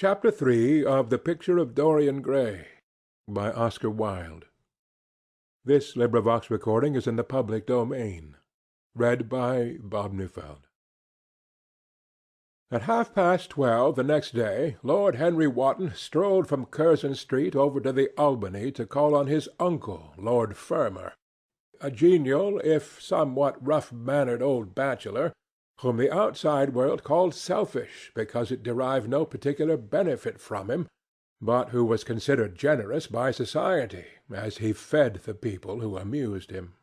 Chapter 3 of The Picture of Dorian Gray by Oscar Wilde. This recording is in the public domain. Read by Bob Neufeld. At 12:30 the next day, Lord Henry Wotton strolled from Curzon Street over to the Albany to call on his uncle, Lord Fermor, a genial, if somewhat rough-mannered old bachelor, whom the outside world called selfish because it derived no particular benefit from him, but who was considered generous by society, as he fed the people who amused him.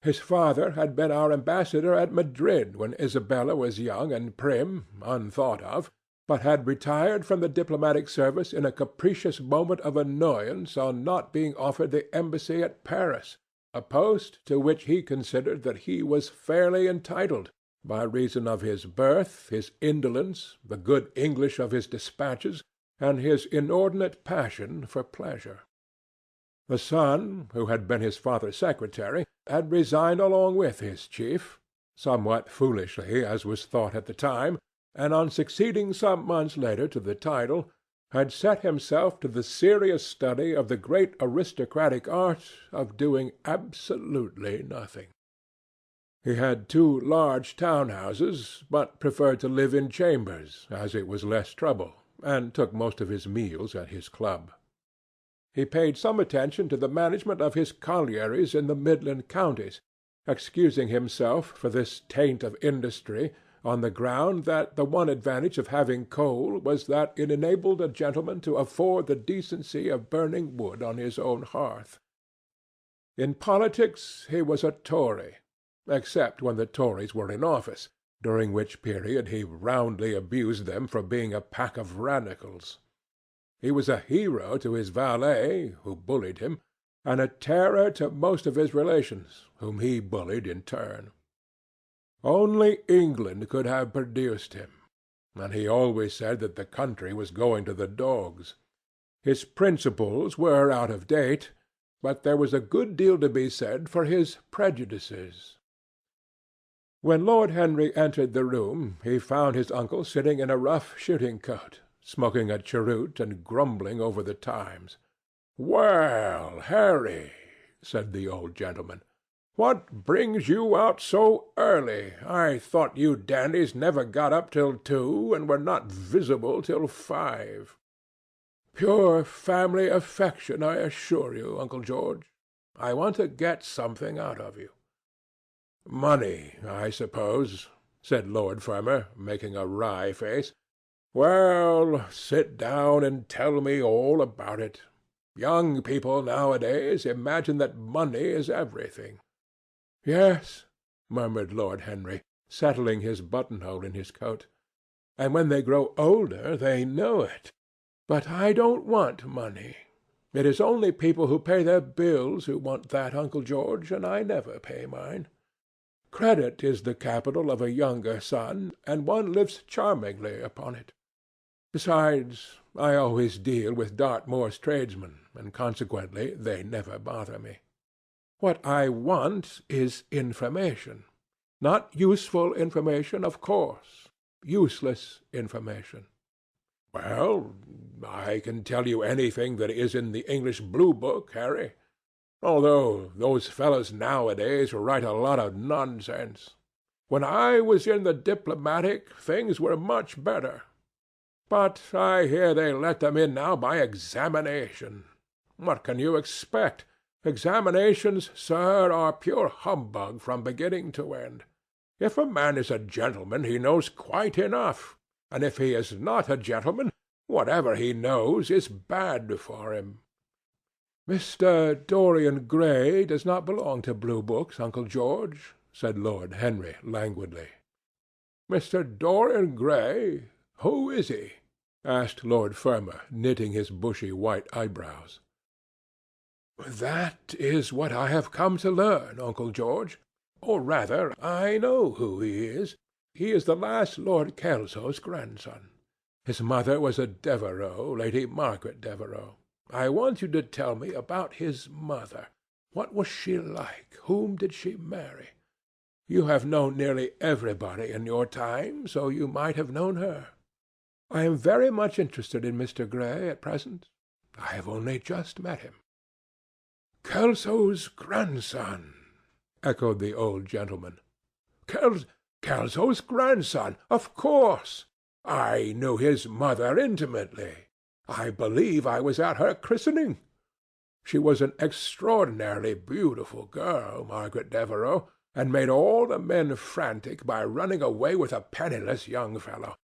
His father had been our ambassador at Madrid when Isabella was young and prim, unthought of, but had retired from the diplomatic service in a capricious moment of annoyance on not being offered the embassy at Paris, a post to which he considered that he was fairly entitled, by reason of his birth, his indolence, the good English of his despatches, and his inordinate passion for pleasure. The son, who had been his father's secretary, had resigned along with his chief, somewhat foolishly as was thought at the time, and on succeeding some months later to the title, had set himself to the serious study of the great aristocratic art of doing absolutely nothing. He had 2 large town-houses, but preferred to live in chambers, as it was less trouble, and took most of his meals at his club. He paid some attention to the management of his collieries in the Midland counties, excusing himself for this taint of industry on the ground that the one advantage of having coal was that it enabled a gentleman to afford the decency of burning wood on his own hearth. In politics he was a Tory, except when the Tories were in office, during which period he roundly abused them for being a pack of radicals. He was a hero to his valet, who bullied him, and a terror to most of his relations, whom he bullied in turn. Only England could have produced him, and he always said that the country was going to the dogs. His principles were out of date, but there was a good deal to be said for his prejudices. When Lord Henry entered the room, he found his uncle sitting in a rough shooting-coat, smoking a cheroot and grumbling over the Times. "Well, Harry," said the old gentleman, "what brings you out so early? I thought you dandies never got up till 2, and were not visible till 5. "Pure family affection, I assure you, Uncle George. I want to get something out of you." "Money, I suppose," said Lord Fermor, making a wry face. "Well, sit down and tell me all about it. Young people nowadays imagine that money is everything." "Yes," murmured Lord Henry, settling his buttonhole in his coat, "and when they grow older they know it. But I don't want money. It is only people who pay their bills who want that, Uncle George, and I never pay mine. Credit is the capital of a younger son, and one lives charmingly upon it. Besides, I always deal with Dartmoor's tradesmen, and consequently they never bother me. What I want is information. Not useful information, of course. Useless information." "Well, I can tell you anything that is in the English Blue Book, Harry. Although those fellows nowadays write a lot of nonsense. When I was in the diplomatic, things were much better. But I hear they let them in now by examination. What can you expect? Examinations, sir, are pure humbug from beginning to end. If a man is a gentleman, he knows quite enough, and if he is not a gentleman, whatever he knows is bad for him." "Mr. Dorian Gray does not belong to Blue Books, Uncle George," said Lord Henry languidly. "Mr. Dorian Gray? Who is he?" asked Lord Fermor, knitting his bushy white eyebrows. "That is what I have come to learn, Uncle George. Or rather, I know who he is. He is the last Lord Kelso's grandson. His mother was a Devereux, Lady Margaret Devereux. I want you to tell me about his mother. What was she like? Whom did she marry? You have known nearly everybody in your time, so you might have known her." I am very much interested in Mr. Gray at present. I have only just met him." "Kelso's grandson," echoed the old gentleman. Kelso's grandson, of course. I knew his mother intimately. I believe I was at her christening. She was an extraordinarily beautiful girl, Margaret Devereux, and made all the men frantic by running away with a penniless young fellow.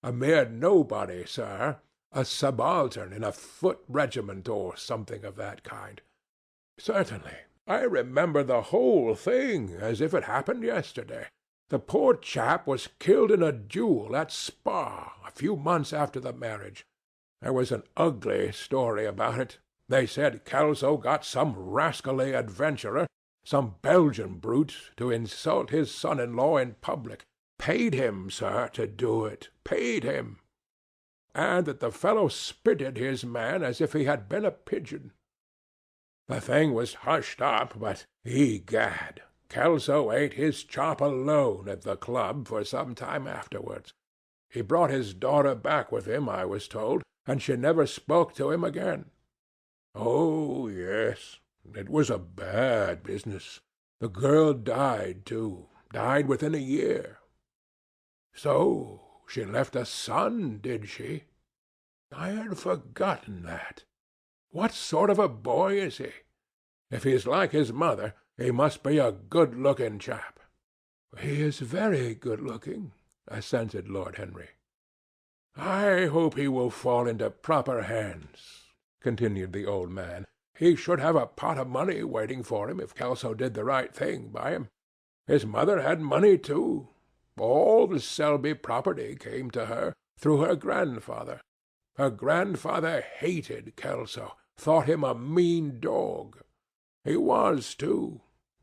A mere nobody, sir, a subaltern in a foot regiment or something of that kind. Certainly, I remember the whole thing as if it happened yesterday. The poor chap was killed in a duel at Spa a few months after the marriage. There was an ugly story about it. They said Kelso got some rascally adventurer, some Belgian brute, to insult his son-in-law in public. Paid him, sir, to do it. Paid him. And that the fellow spitted his man as if he had been a pigeon. The thing was hushed up, but, egad, Kelso ate his chop alone at the club for some time afterwards. He brought his daughter back with him, I was told, and she never spoke to him again. Oh, yes, it was a bad business. The girl died, too, died within a year. So she left a son, did she? I had forgotten that. What sort of a boy is he? If he's like his mother, he must be a good-looking chap. He is very good-looking, assented Lord Henry. I hope he will fall into proper hands, continued the old man. He should have a pot of money waiting for him if Kelso did the right thing by him. His mother had money, too. All the Selby property came to her through her grandfather. Her grandfather hated Kelso, thought him a mean dog. He was, too.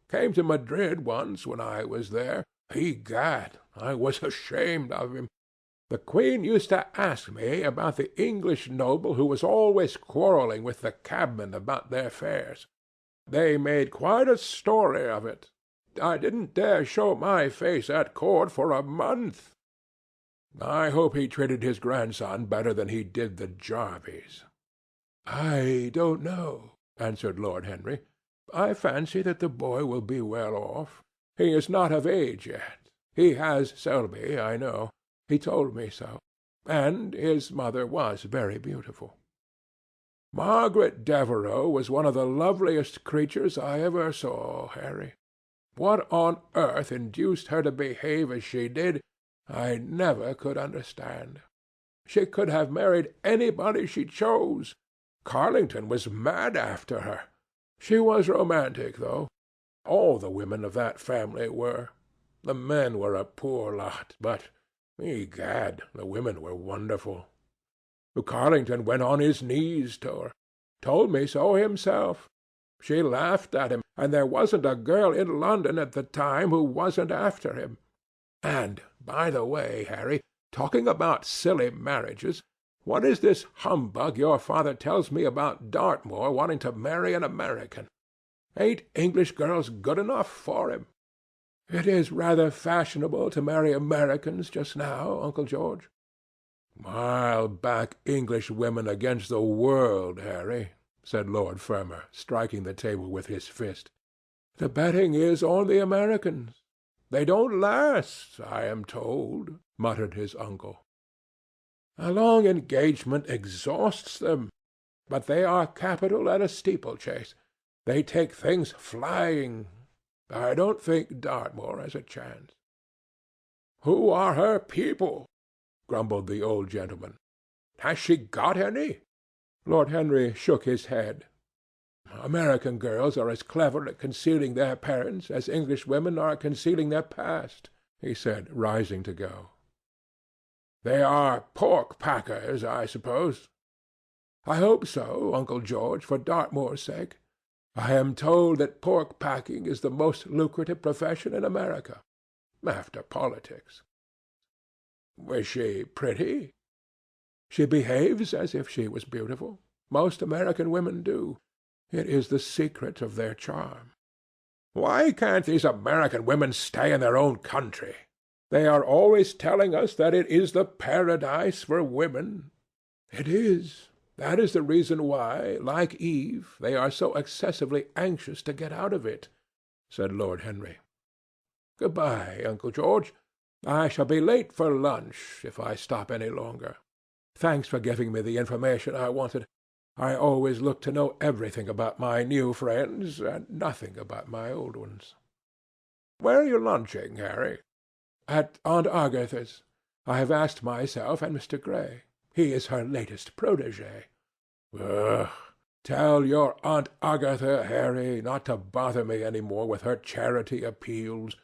Came to Madrid once when I was there. Egad, I was ashamed of him. The Queen used to ask me about the English noble who was always quarrelling with the cabmen about their fares. They made quite a story of it. I didn't dare show my face at court for a month. I hope he treated his grandson better than he did the Jarveys. I don't know, answered Lord Henry. I fancy that the boy will be well off. He is not of age yet. He has Selby, I know. He told me so. And his mother was very beautiful. Margaret Devereux was one of the loveliest creatures I ever saw, Harry. What on earth induced her to behave as she did, I never could understand. She could have married anybody she chose. Carlington was mad after her. She was romantic, though. All the women of that family were. The men were a poor lot, but, egad, the women were wonderful. Carlington went on his knees to her. Told me so himself. She laughed at him, and there wasn't a girl in London at the time who wasn't after him. And, by the way, Harry, talking about silly marriages, what is this humbug your father tells me about Dartmoor wanting to marry an American? Ain't English girls good enough for him? It is rather fashionable to marry Americans just now, Uncle George. I'll back English women against the world, Harry, said Lord Fermor, striking the table with his fist. The betting is on the Americans. They don't last, I am told, muttered his uncle. A long engagement exhausts them, but they are capital at a steeplechase. They take things flying. I don't think Dartmoor has a chance. Who are her people? Grumbled the old gentleman. Has she got any? Lord Henry shook his head. American girls are as clever at concealing their parents as English women are at concealing their past, he said, rising to go. They are pork-packers, I suppose. I hope so, Uncle George, for Dartmoor's sake. I am told that pork-packing is the most lucrative profession in America, after politics. Was she pretty? She behaves as if she was beautiful. Most American women do. It is the secret of their charm. Why can't these American women stay in their own country? They are always telling us that it is the paradise for women. It is. That is the reason why, like Eve, they are so excessively anxious to get out of it," said Lord Henry. "Good-bye, Uncle George. I shall be late for lunch if I stop any longer. Thanks for giving me the information I wanted. I always look to know everything about my new friends, and nothing about my old ones." "Where are you lunching, Harry?" "At Aunt Agatha's. I have asked myself and Mr. Gray. He is her latest protégé." "Ugh! Tell your Aunt Agatha, Harry, not to bother me any more with her charity appeals.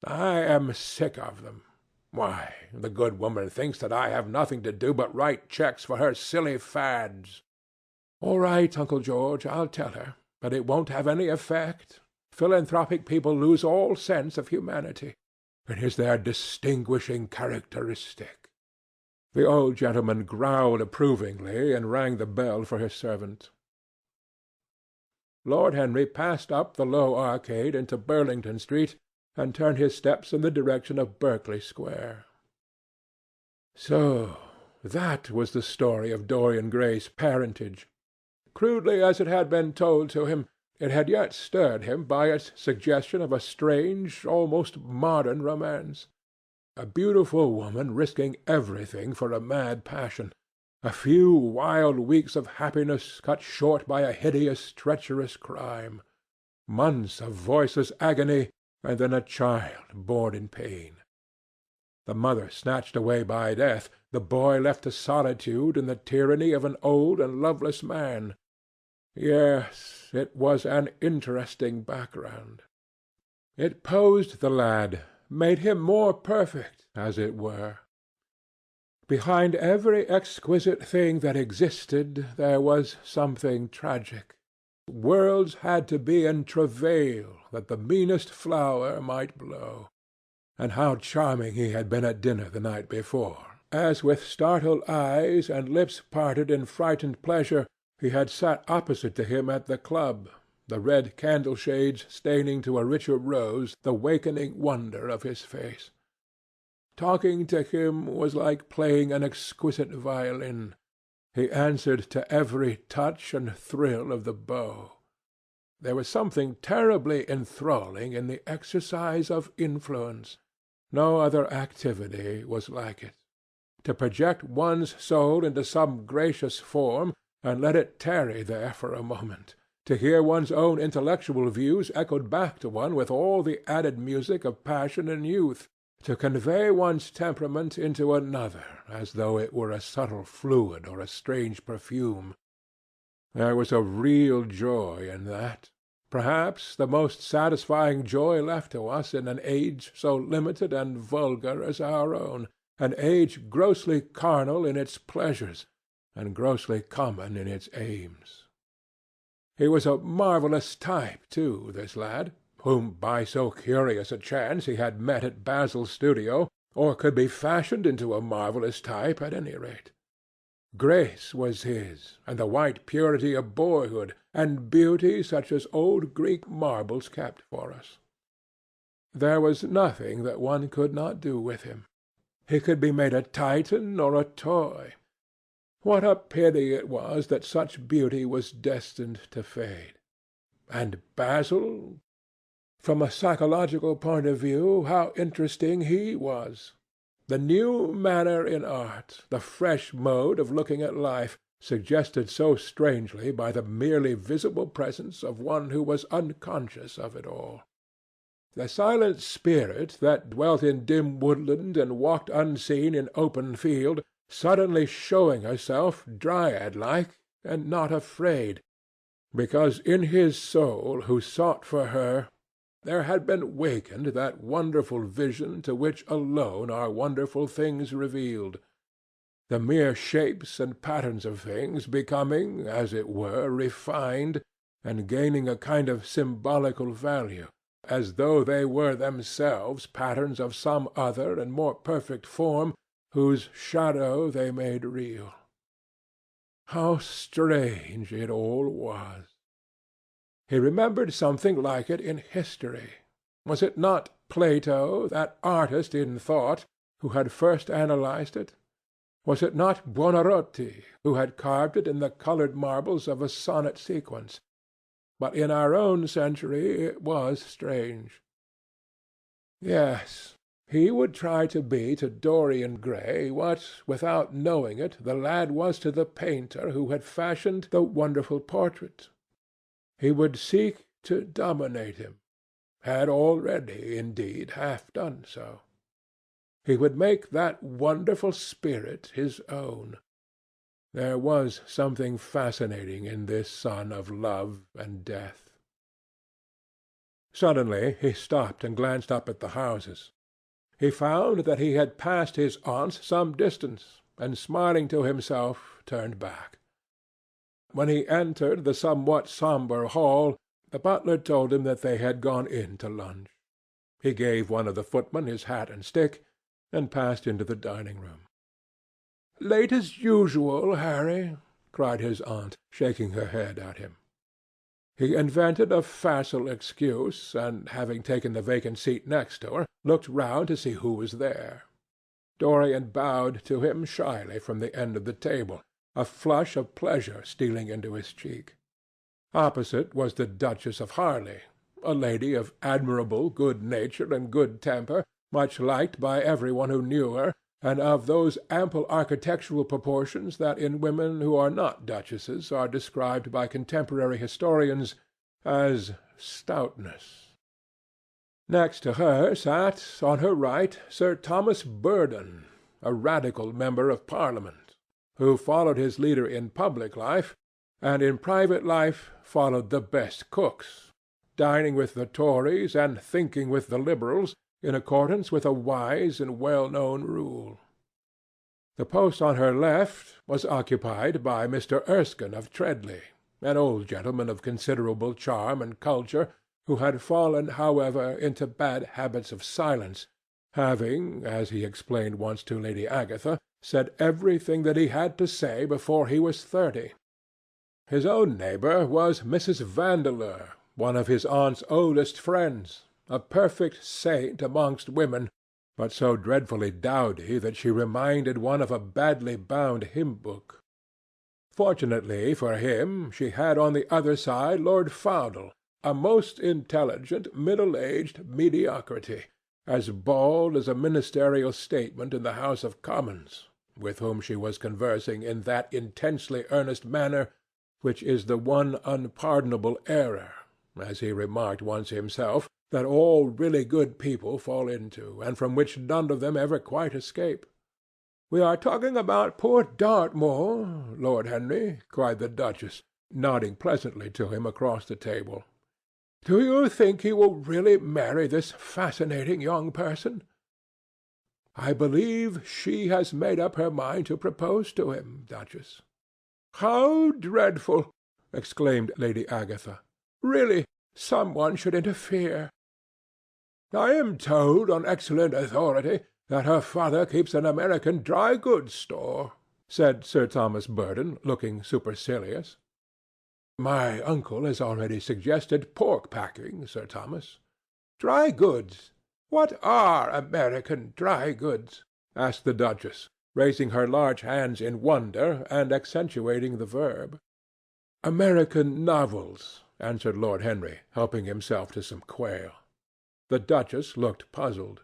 I am sick of them. Why, the good woman thinks that I have nothing to do but write checks for her silly fads." "All right, Uncle George, I'll tell her, but it won't have any effect. Philanthropic people lose all sense of humanity. It is their distinguishing characteristic." The old gentleman growled approvingly and rang the bell for his servant. Lord Henry passed up the low arcade into Burlington Street and turned his steps in the direction of Berkeley Square. So that was the story of Dorian Gray's parentage. Crudely as it had been told to him, it had yet stirred him by its suggestion of a strange, almost modern romance. A beautiful woman risking everything for a mad passion, a few wild weeks of happiness cut short by a hideous, treacherous crime, months of voiceless agony, and then a child born in pain. The mother snatched away by death, the boy left to solitude and the tyranny of an old and loveless man. Yes, it was an interesting background. It posed the lad, made him more perfect, as it were. Behind every exquisite thing that existed there was something tragic. Worlds had to be in travail that the meanest flower might blow. And how charming he had been at dinner the night before, as with startled eyes and lips parted in frightened pleasure he had sat opposite to him at the club, the red candle-shades staining to a richer rose the wakening wonder of his face. Talking to him was like playing an exquisite violin. He answered to every touch and thrill of the bow. There was something terribly enthralling in the exercise of influence. No other activity was like it. To project one's soul into some gracious form, and let it tarry there for a moment, to hear one's own intellectual views echoed back to one with all the added music of passion and youth, to convey one's temperament into another as though it were a subtle fluid or a strange perfume. There was a real joy in that, perhaps the most satisfying joy left to us in an age so limited and vulgar as our own, an age grossly carnal in its pleasures, and grossly common in its aims. He was a marvellous type, too, this lad, whom by so curious a chance he had met at Basil's studio, or could be fashioned into a marvellous type at any rate. Grace was his, and the white purity of boyhood, and beauty such as old Greek marbles kept for us. There was nothing that one could not do with him. He could be made a Titan or a toy. What a pity it was that such beauty was destined to fade. And Basil? From a psychological point of view, how interesting he was! The new manner in art, the fresh mode of looking at life, suggested so strangely by the merely visible presence of one who was unconscious of it all. The silent spirit that dwelt in dim woodland and walked unseen in open field, suddenly showing herself dryad-like and not afraid, because in his soul who sought for her there had been wakened that wonderful vision to which alone are wonderful things revealed, the mere shapes and patterns of things becoming, as it were, refined, and gaining a kind of symbolical value, as though they were themselves patterns of some other and more perfect form, whose shadow they made real. How strange it all was! He remembered something like it in history. Was it not Plato, that artist in thought, who had first analyzed it? Was it not Buonarroti who had carved it in the coloured marbles of a sonnet sequence? But in our own century it was strange. Yes, he would try to be to Dorian Gray what, without knowing it, the lad was to the painter who had fashioned the wonderful portrait. He would seek to dominate him, had already, indeed, half done so. He would make that wonderful spirit his own. There was something fascinating in this son of love and death. Suddenly he stopped and glanced up at the houses. He found that he had passed his aunts some distance, and smiling to himself, turned back. When he entered the somewhat sombre hall, the butler told him that they had gone in to lunch. He gave one of the footmen his hat and stick, and passed into the dining-room. "Late as usual, Harry," cried his aunt, shaking her head at him. He invented a facile excuse, and, having taken the vacant seat next to her, looked round to see who was there. Dorian bowed to him shyly from the end of the table, a flush of pleasure stealing into his cheek. Opposite was the Duchess of Harley, a lady of admirable good nature and good temper, much liked by every one who knew her, and of those ample architectural proportions that in women who are not duchesses are described by contemporary historians as stoutness. Next to her sat, on her right, Sir Thomas Burdon, a Radical member of Parliament, who followed his leader in public life, and in private life followed the best cooks, dining with the Tories and thinking with the Liberals, in accordance with a wise and well-known rule. The post on her left was occupied by Mr. Erskine of Treadley, an old gentleman of considerable charm and culture, who had fallen, however, into bad habits of silence, having, as he explained once to Lady Agatha, said everything that he had to say before he was 30. His own neighbour was Mrs. Vandeleur, one of his aunt's oldest friends, a perfect saint amongst women, but so dreadfully dowdy that she reminded one of a badly bound hymn-book. Fortunately for him, she had on the other side Lord Faudel, a most intelligent, middle-aged mediocrity, as bald as a ministerial statement in the House of Commons, with whom she was conversing in that intensely earnest manner which is the one unpardonable error, as he remarked once himself, that all really good people fall into, and from which none of them ever quite escape. "We are talking about poor Dartmoor, Lord Henry," cried the Duchess, nodding pleasantly to him across the table. "Do you think he will really marry this fascinating young person?" "I believe she has made up her mind to propose to him, Duchess." "How dreadful!" exclaimed Lady Agatha. "Really, some one should interfere." "I am told on excellent authority that her father keeps an American dry-goods store," said Sir Thomas Burdon, looking supercilious. "My uncle has already suggested pork-packing, Sir Thomas." "Dry goods! What are American dry goods?" asked the Duchess, raising her large hands in wonder and accentuating the verb. "American novels," answered Lord Henry, helping himself to some quail. The Duchess looked puzzled.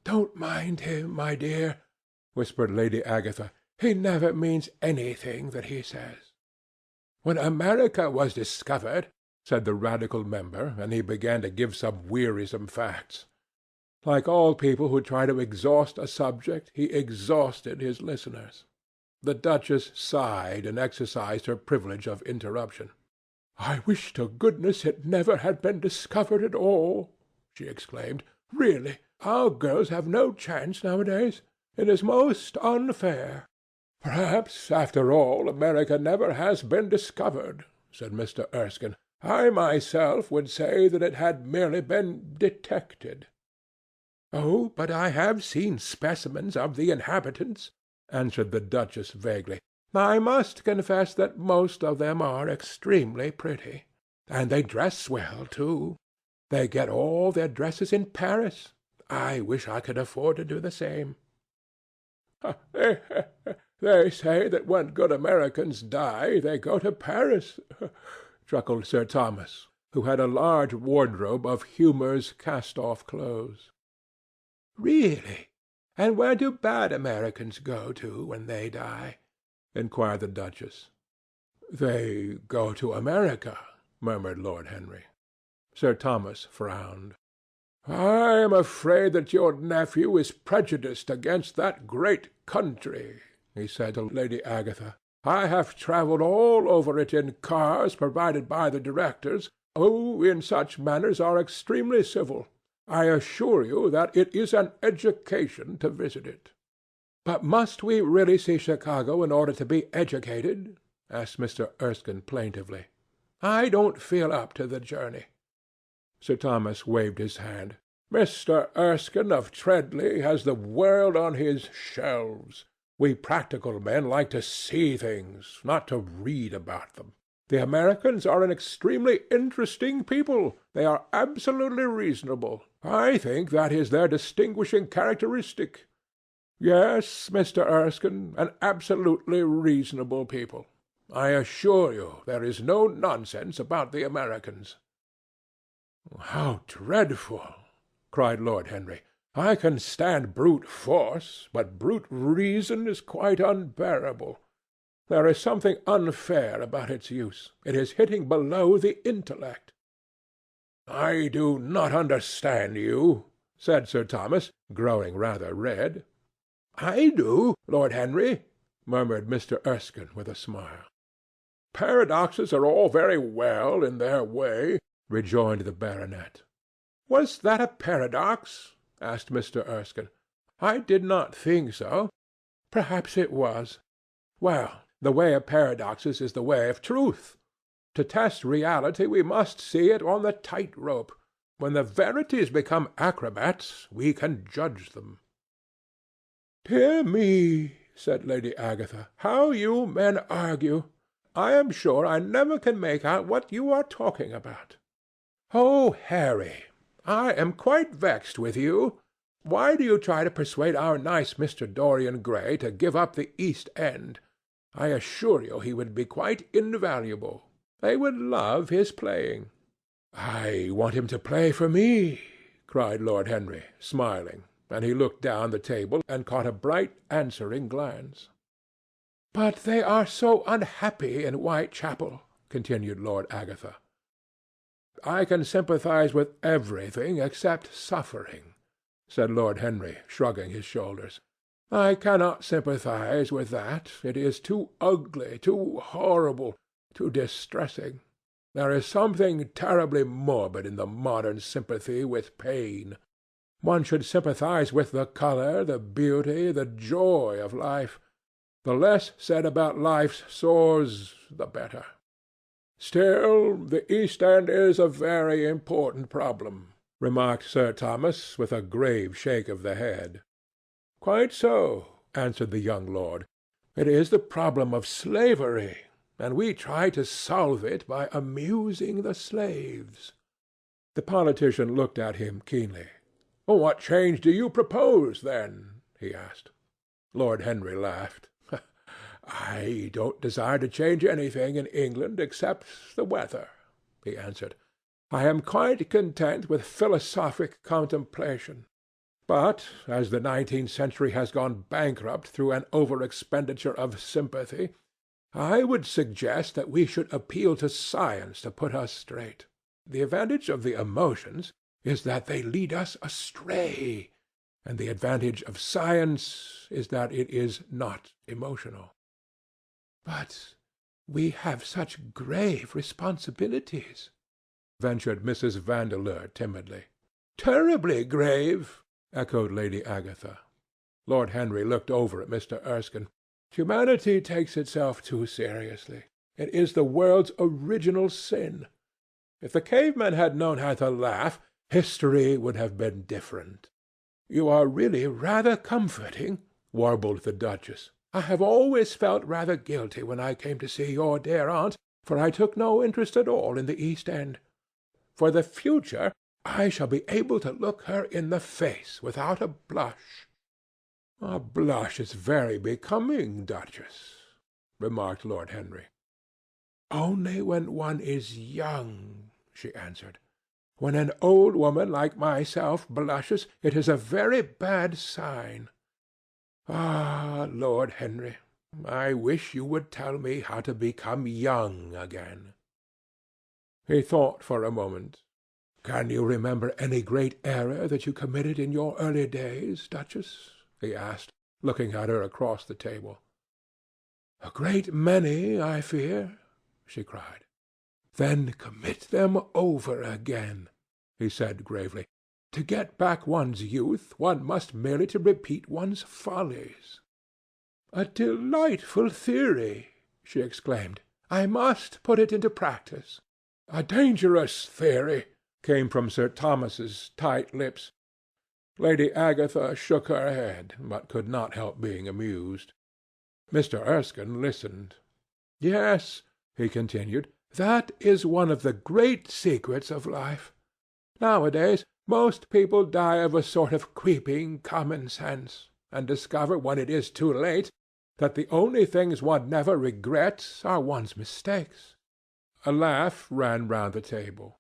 "Don't mind him, my dear," whispered Lady Agatha. "He never means anything that he says." "When America was discovered," said the Radical member, and he began to give some wearisome facts. Like all people who try to exhaust a subject, he exhausted his listeners. The Duchess sighed and exercised her privilege of interruption. "I wish to goodness it never had been discovered at all," she exclaimed. "Really, our girls have no chance nowadays. It is most unfair." "Perhaps, after all, America never has been discovered," said Mr. Erskine. "I myself would say that it had merely been detected." "Oh, but I have seen specimens of the inhabitants," answered the Duchess vaguely. "I must confess that most of them are extremely pretty. And they dress well, too. They get all their dresses in Paris. I wish I could afford to do the same." "They say that when good Americans die, they go to Paris," chuckled Sir Thomas, who had a large wardrobe of Humour's cast-off clothes. "Really? And where do bad Americans go to when they die?" inquired the Duchess. "They go to America," murmured Lord Henry. Sir Thomas frowned. "I am afraid that your nephew is prejudiced against that great country," he said to Lady Agatha. "I have travelled all over it in cars provided by the directors, who in such matters are extremely civil. I assure you that it is an education to visit it." "But must we really see Chicago in order to be educated?" asked Mr. Erskine plaintively. "I don't feel up to the journey." Sir Thomas waved his hand. "Mr. Erskine of Treadley has the world on his shelves. We practical men like to see things, not to read about them. The Americans are an extremely interesting people. They are absolutely reasonable. I think that is their distinguishing characteristic. Yes, Mr. Erskine, an absolutely reasonable people. I assure you there is no nonsense about the Americans." "How dreadful!" cried Lord Henry. "I can stand brute force, but brute reason is quite unbearable. There is something unfair about its use. It is hitting below the intellect." "I do not understand you," said Sir Thomas, growing rather red. "I do, Lord Henry," murmured Mr. Erskine with a smile. "Paradoxes are all very well in their way," rejoined the baronet. "Was that a paradox?" asked Mr. Erskine. "I did not think so. Perhaps it was. Well, the way of paradoxes is the way of truth. To test reality we must see it on the tight-rope. When the verities become acrobats, we can judge them." "Dear me," said Lady Agatha, "how you men argue! I am sure I never can make out what you are talking about." "Oh, Harry, I am quite vexed with you. Why do you try to persuade our nice Mr. Dorian Gray to give up the East End? I assure you he would be quite invaluable. They would love his playing." "I want him to play for me," cried Lord Henry, smiling, and he looked down the table and caught a bright answering glance. "But they are so unhappy in Whitechapel," continued Lord Agatha. "I can sympathize with everything except suffering," said Lord Henry, shrugging his shoulders. "I cannot sympathize with that. It is too ugly, too horrible, too distressing. There is something terribly morbid in the modern sympathy with pain. One should sympathize with the colour, the beauty, the joy of life. The less said about life's sores, the better. Still, the East End is a very important problem," remarked Sir Thomas, with a grave shake of the head. "Quite so," answered the young lord. "It is the problem of slavery, and we try to solve it by amusing the slaves." The politician looked at him keenly. "What change do you propose, then?" he asked. Lord Henry laughed. "I don't desire to change anything in England except the weather," he answered. "I am quite content with philosophic contemplation. But as the 19th century has gone bankrupt through an over-expenditure of sympathy, I would suggest that we should appeal to science to put us straight. The advantage of the emotions is that they lead us astray, and the advantage of science is that it is not emotional." "But we have such grave responsibilities," ventured Mrs. Vandeleur timidly. "Terribly grave," echoed Lady Agatha. Lord Henry looked over at Mr. Erskine. "Humanity takes itself too seriously. It is the world's original sin. If the cavemen had known how to laugh, history would have been different." "You are really rather comforting," warbled the Duchess. "I have always felt rather guilty when I came to see your dear aunt, for I took no interest at all in the East End. For the future, I shall be able to look her in the face without a blush." "A blush is very becoming, Duchess," remarked Lord Henry. "Only when one is young," she answered. "When an old woman like myself blushes, it is a very bad sign. Ah, Lord Henry, I wish you would tell me how to become young again." He thought for a moment. "Can you remember any great error that you committed in your early days, Duchess?" he asked, looking at her across the table. "A great many, I fear," she cried. "Then commit them over again," he said gravely. "To get back one's youth, one must merely to repeat one's follies." "A delightful theory!" she exclaimed. "I must put it into practice." "A dangerous theory," came from Sir Thomas's tight lips. Lady Agatha shook her head, but could not help being amused. Mr. Erskine listened. "Yes," he continued, "that is one of the great secrets of life. Nowadays most people die of a sort of creeping common sense, and discover when it is too late that the only things one never regrets are one's mistakes." A laugh ran round the table.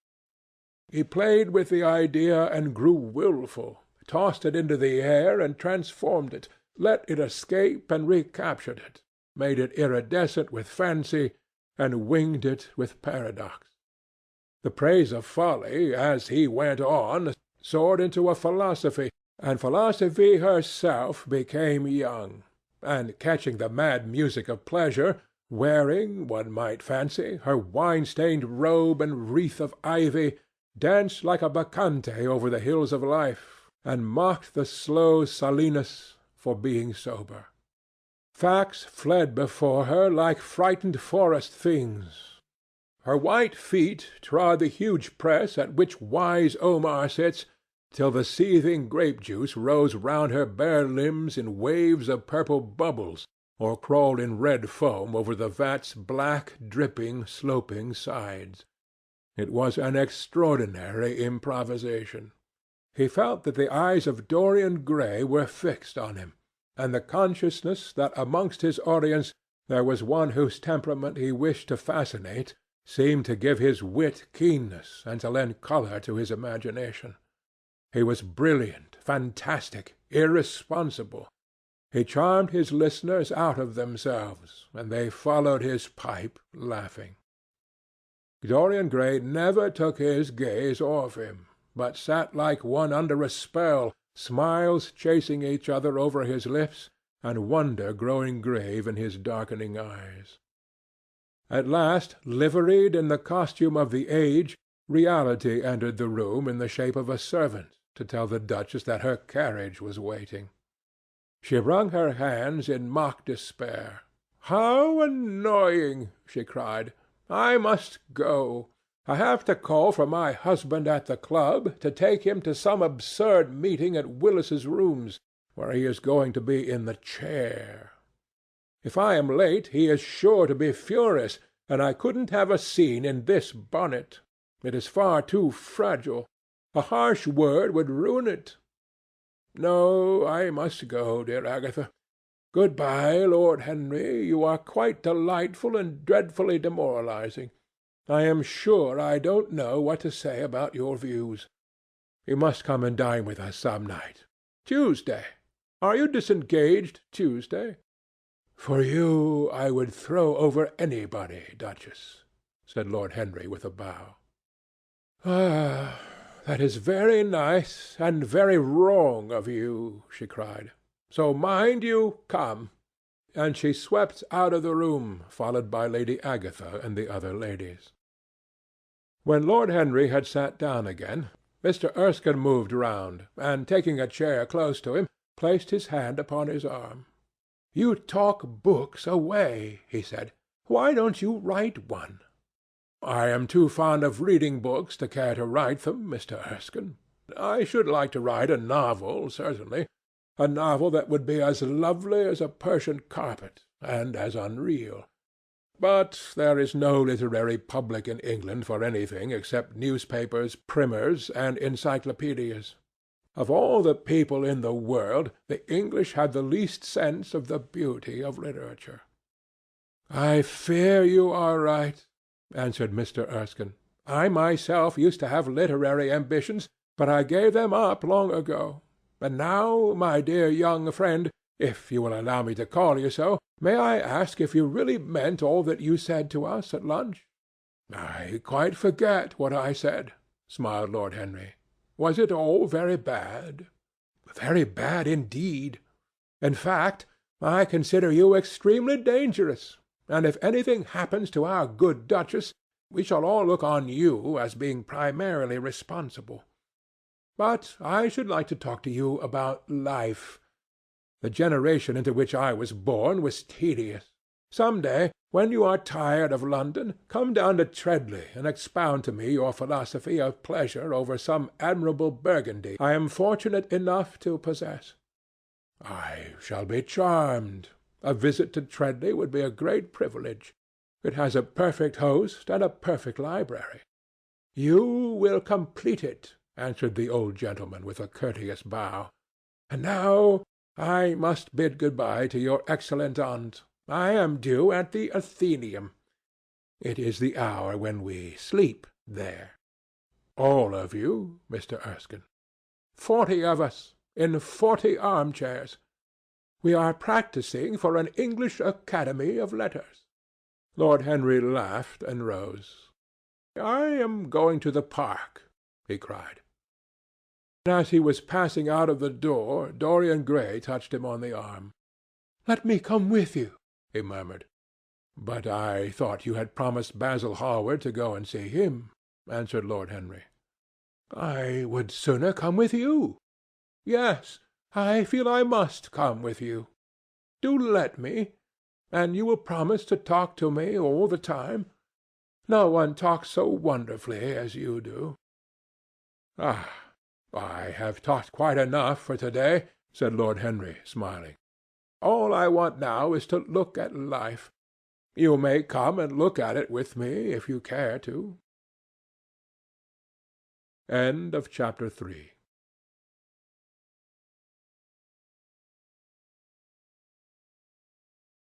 "He played with the idea and grew wilful, tossed it into the air and transformed it, let it escape and recaptured it, made it iridescent with fancy and winged it with paradox. The praise of folly, as he went on, soared into a philosophy, and philosophy herself became young, and catching the mad music of pleasure, wearing, one might fancy, her wine-stained robe and wreath of ivy, danced like a bacchante over the hills of life, and mocked the slow Silenus for being sober. Facts fled before her like frightened forest things. Her white feet trod the huge press at which wise Omar sits, till the seething grape-juice rose round her bare limbs in waves of purple bubbles, or crawled in red foam over the vat's black, dripping, sloping sides. It was an extraordinary improvisation. He felt that the eyes of Dorian Gray were fixed on him, and the consciousness that amongst his audience there was one whose temperament he wished to fascinate seemed to give his wit keenness and to lend colour to his imagination. He was brilliant, fantastic, irresponsible. He charmed his listeners out of themselves, and they followed his pipe, laughing. Dorian Gray never took his gaze off him, but sat like one under a spell, smiles chasing each other over his lips, and wonder growing grave in his darkening eyes. At last, liveried in the costume of the age, reality entered the room in the shape of a servant to tell the Duchess that her carriage was waiting. She wrung her hands in mock despair. "How annoying!" she cried. "I must go. I have to call for my husband at the club, to take him to some absurd meeting at Willis's Rooms, where he is going to be in the chair. If I am late, he is sure to be furious, and I couldn't have a scene in this bonnet. It is far too fragile. A harsh word would ruin it. No, I must go, dear Agatha. Good-bye, Lord Henry. You are quite delightful and dreadfully demoralizing. I am sure I don't know what to say about your views. You must come and dine with us some night. Tuesday. Are you disengaged Tuesday?" "For you I would throw over anybody, Duchess," said Lord Henry with a bow. "Ah, that is very nice and very wrong of you," she cried. "So mind you come." And she swept out of the room, followed by Lady Agatha and the other ladies. When Lord Henry had sat down again, Mr. Erskine moved round, and taking a chair close to him, placed his hand upon his arm. "You talk books away," he said. "Why don't you write one?" "I am too fond of reading books to care to write them, Mr. Erskine. I should like to write a novel, certainly, a novel that would be as lovely as a Persian carpet, and as unreal. But there is no literary public in England for anything except newspapers, primers, and encyclopedias. Of all the people in the world, the English have the least sense of the beauty of literature." "I fear you are right," answered Mr. Erskine. "I myself used to have literary ambitions, but I gave them up long ago. And now, my dear young friend, if you will allow me to call you so, may I ask if you really meant all that you said to us at lunch?" "I quite forget what I said," smiled Lord Henry. "Was it all very bad?" "Very bad indeed. In fact, I consider you extremely dangerous, and if anything happens to our good Duchess, we shall all look on you as being primarily responsible. But I should like to talk to you about life. The generation into which I was born was tedious. Some day, when you are tired of London, come down to Treadley and expound to me your philosophy of pleasure over some admirable Burgundy I am fortunate enough to possess." "I shall be charmed. A visit to Treadley would be a great privilege. It has a perfect host and a perfect library." "You will complete it," answered the old gentleman with a courteous bow. "And now I must bid good-bye to your excellent aunt. I am due at the Athenaeum. It is the hour when we sleep there." "All of you, Mr. Erskine?" 40 of us, in 40 armchairs. We are practising for an English Academy of Letters." Lord Henry laughed and rose. "I am going to the park," he cried. As he was passing out of the door, Dorian Gray touched him on the arm. "Let me come with you," he murmured. "But I thought you had promised Basil Hallward to go and see him," answered Lord Henry. "I would sooner come with you. Yes, I feel I must come with you. Do let me, and you will promise to talk to me all the time. No one talks so wonderfully as you do." "Ah, I have talked quite enough for to-day," said Lord Henry, smiling. "All I want now is to look at life. You may come and look at it with me if you care to." Chapter 3